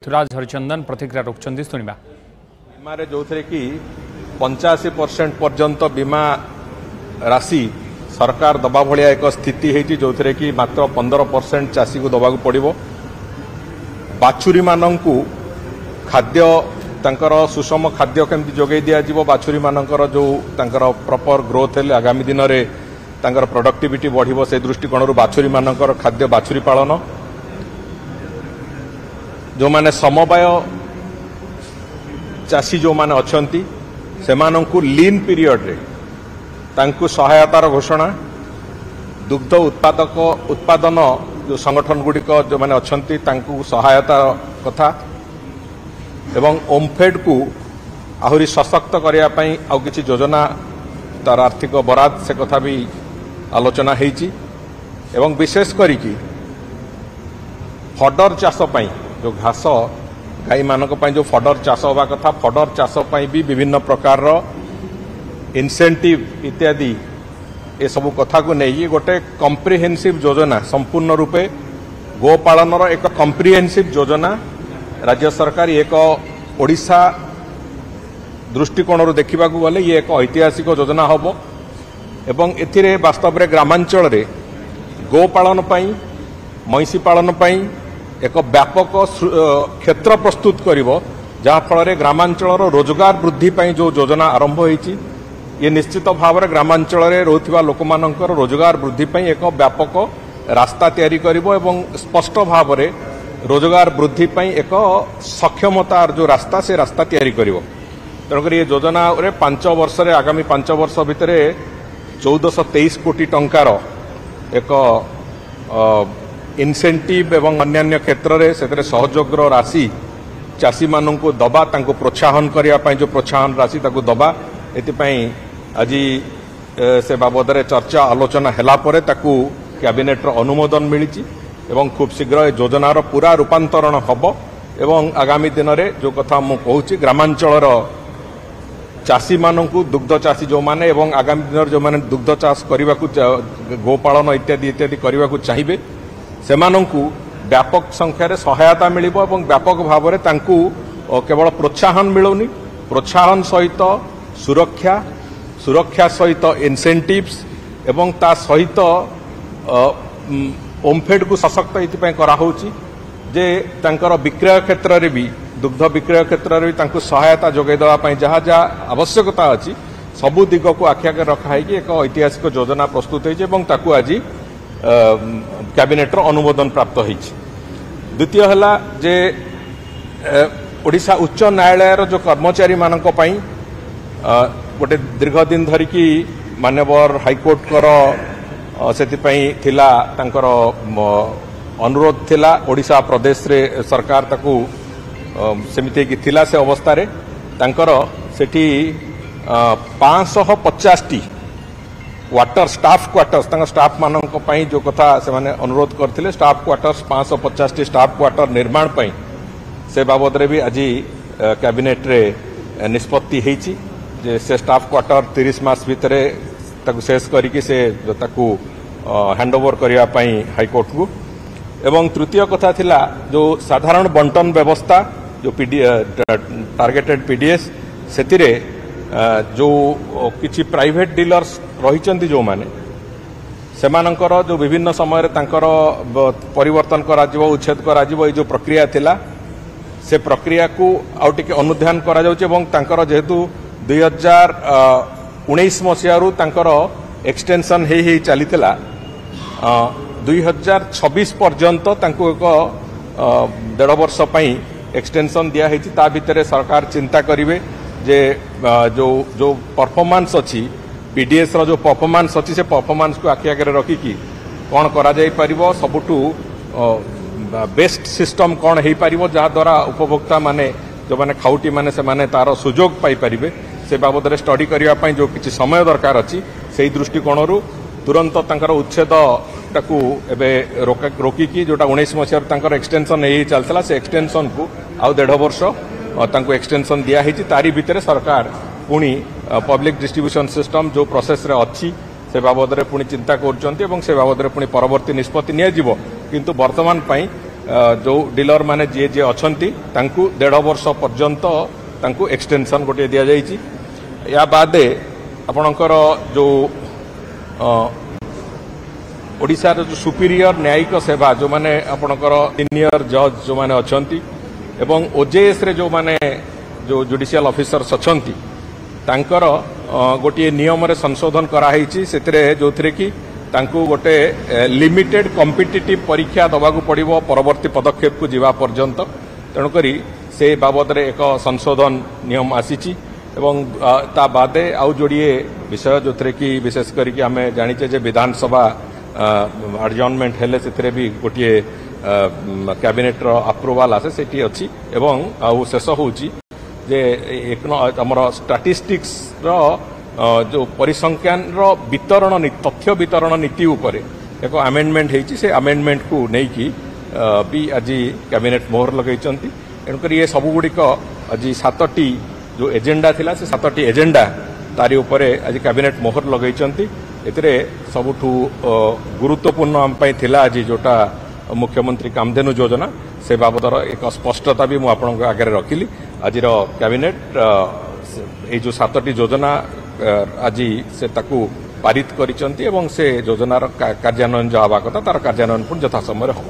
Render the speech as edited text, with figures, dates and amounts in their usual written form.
पृथ्वीराज हरिचंदन प्रतिक्रिया रखुंट शुणा बीमार जो कि 85% पर्यंत बीमा राशि सरकार दबा भाया एक स्थिति है जो कि मात्र 15% चाषी को दबा पड़ो बाछुरी मानू खाद्य तांकर सुषम खाद्य केमती जोगे दिज्व बाछुरी मानकर जो तांकर प्रॉपर ग्रोथ है आगामी दिन में तांकर प्रोडक्टिविटी बढ़िबो से दृष्टिकोण बाछुरी मानकर खाद्य बाछुरी पालन जो माने समवाय चाषी जो माने अच्छंती सेमानंकु लीन पीरियड रे तांकु सहायतार घोषणा दुग्ध उत्पादन जो संगठन गुड़िक जो माने अच्छंती तांकु सहायता कथा एवं ओमफेड को आहुरी सशक्त करने पई आउ किछि योजना तार आर्थिक बराद से कथा भी आलोचना हेची एवं विशेष करिकी फडर चाष पई जो घास गाई मानक पई जो फडर चाष होगा कथा फडर चाष पई भी विभिन्न प्रकार इंसेंटिव इत्यादि ए सब कथा को नहीं गोटे कम्प्रिहेन्सिव योजना संपूर्ण रूपे गोपालन एक कम्प्रिहेन्सिव योजना राज्य सरकार एक ओडिशा दृष्टिकोण देखा गले ये एक ऐतिहासिक योजना हम एवं एथिरे वास्तव में ग्रामांचल रे गोपालन पई महिषी पालन पई एक व्यापक क्षेत्र प्रस्तुत करिवो जहाँ फल ग्रामांचल रोजगार वृद्धि पई जो योजना आरंभ होईची ये निश्चित भाव में ग्रामांचल रे रोथिबा लोक मानकर रोजगार वृद्धि पई एक व्यापक रास्ता तैयारी करिवो एवं स्पष्ट भाव में रोजगार वृद्धि पई एक सक्षमतार जो रास्ता से रास्ता तैयारी करिवो तेणुकर ये योजना रे 5 वर्ष रे आगामी 5 वर्ष भितर 1423 कोटी टंकार एक इनसेंटिव एवं अन्य क्षेत्र में से सहयोग राशि चाषी मानू दबा तांको प्रोत्साहन करने जो प्रोत्साहन राशि ताको दबा एतिपाई आज से बाबद चर्चा आलोचना हैला परे ताकू कैबिनेट अनुमोदन मिली एवं खूब शीघ्र योजनार पूरा रूपांतरण हम एवं आगामी दिन में जो कथा मु कहूँ ग्रामांचल चाषी मानू दुग्ध चाषी जो माने एवं आगामी दिन जो माने दुग्ध चाष करने को गोपालन इत्यादि इत्यादि करने को चाहिए सेमानंकु व्यापक संख्यार सहायता मिलिबो एवं व्यापक भाव में तांकु केवल प्रोत्साहन मिलुनी प्रोत्साहन सहित सुरक्षा सहित इनसेंटिव्स एवं ता सहित ओमफेड को सशक्त इतिपाई कराहोची जे तांकर विक्रय क्षेत्र रे भी दुग्ध विक्रय क्षेत्र रे तांकु सहायता जोगे देवा पई जहाँ जहाँ आवश्यकता अछि सबु दिग को आखि आगे रखा है कि एक ऐतिहासिक योजना प्रस्तुत होइछ एवं ताकु आज कैबिनेट अनुमोदन प्राप्त होइछ। द्वितीय हला जे ओडिशा उच्च न्यायालय जो कर्मचारी मानक पई गोटे दीर्घ दिन धरिकी मान्यवर हाईकोर्ट कर सेतिपई थिला तांकर अनुरोध थिला ओडिशा प्रदेश रे सरकार ताकू सेमिति की थिला से अवस्था रे तांकर सेठी 550 वाटर स्टाफ क्वार्टर्स स्टाफ मानक पई जो कथा से माने अनुरोध करथिले स्टाफ क्वार्टर्स 550 स्टाफ क्वार्टर निर्माण पई से बाबद रे भी आज कैबिनेट रे निष्पत्ति हेची जे से स्टाफ क्वार्टर 30 मास भितरे ताकू शेष करिकि से ताकू हैंडओवर करिया पई हाईकोर्ट को एवं तृतीय कथा थिला जो साधारण बंटन व्यवस्था जो टारगेटेड पीडीएस सेतिरे जो किछि प्राइवेट डीलर्स रहिचंती जो माने सेमानंकर जो विभिन्न समय रे तांकर परिवर्तन करा जिवो उच्छेद करा जिवो ए जो प्रक्रिया थिला से प्रक्रिया को आउटिके अनुध्यान करा जाउछ एवं तांकर जेहेतु 2019 मसियारू तांकर एक्सटेंशन हे चलीथिला 2026 पर्यंत तांको एक 1.5 वर्ष पई एक्सटेंशन दिया हेछि ता भितरे सरकार चिंता करिवे जे जो परफॉर्मेंस अछि पीडीएस रो जो परफॉर्मेंस अछि से परफॉर्मेंस को आखि आगे रखिकी कौन करा जाई परिबो सबुठू बेस्ट सिस्टम कौन हेई परिबो जहा द्वारा उपभोक्ता माने जो माने खाउटी माने से माने तार सुजोग पाई परिबे से बाबद रे स्टडी करिया पई जो किछि समय दरकार अछि सेही दृष्टिकोणरू तुरंत तांकर उच्छेद टाकू एबे रोकिकी जोटा 19 मसिया तांकर एक्सटेंशन हे चलतला से एक्सटेंशन को आउ 1.5 वर्ष तांको एक्सटेंशन दिया हेछि तारी भितरे सरकार पुणी पब्लिक डिस्ट्रीब्यूशन सिस्टम जो प्रोसेस रे अछि से बाबद रे पुणी चिंता करछन्ती एवं से बाबद रे पुणी परवर्ती निष्पत्ति निया जिवो किंतु वर्तमान पई जो डीलर माने जे जे अछंती तांकू 1.5 वर्ष पर्यंत तांकू एक्सटेंशन गोटे दिया जाइछि। या बादे आपणकर जो ओडिशार जो सुपीरियर न्यायिक सेवा जो माने आपणकर सीनियर जज जो माने अछंती एवं ओजेएस रे जो माने जो जुडिशियल ऑफिसर्स अछंती तांकर गोटे नियम रे संशोधन कराई जो कि तांकू गोटे लिमिटेड कॉम्पिटिटिव परीक्षा दबाकू पड़िबो परवर्ती पदक्षेप को जीवा पर्यंत। तेणुकरी से बाबद रे एक संशोधन नियम आसीची एवं ता बादे आउ जोड़िए विषय जो कि विशेष करके आम जाचे जे विधानसभा एडजर्नमेंट हेले से भी गोटे कैबिनेट रो अप्रूवाल आसे सेठी अछि एवं आउ शेष होउची जे एक हमर स्टैटिस्टिक्स रो जो परिसंख्यान रो वितरण तथ्य वितरण नीति उपरे एक अमेंडमेंट हेची से अमेंडमेंट को नहीं कि भी आज कैबिनेट मोहर लगैचंती। एणुकर ये सबुगुड़िक आज 7टी जो एजेंडा थिला से 7टी एजेंडा तारी उपरे आज कैबिनेट मोहर लगैचंती। एतिरे सबुठु गुरुत्वपूर्ण आम पई थिला आज जोटा मुख्यमंत्री कामधेनु योजना से बाबदर एक स्पष्टता भी मु आपन आगे रखिली। आज कैबिनेट ये जो 7टी योजना आज से ताकू पारित करिसंती एवं से योजनार कार्यान्वयन जो हवा कथा तार कार्यान्वयन यथा समय हम।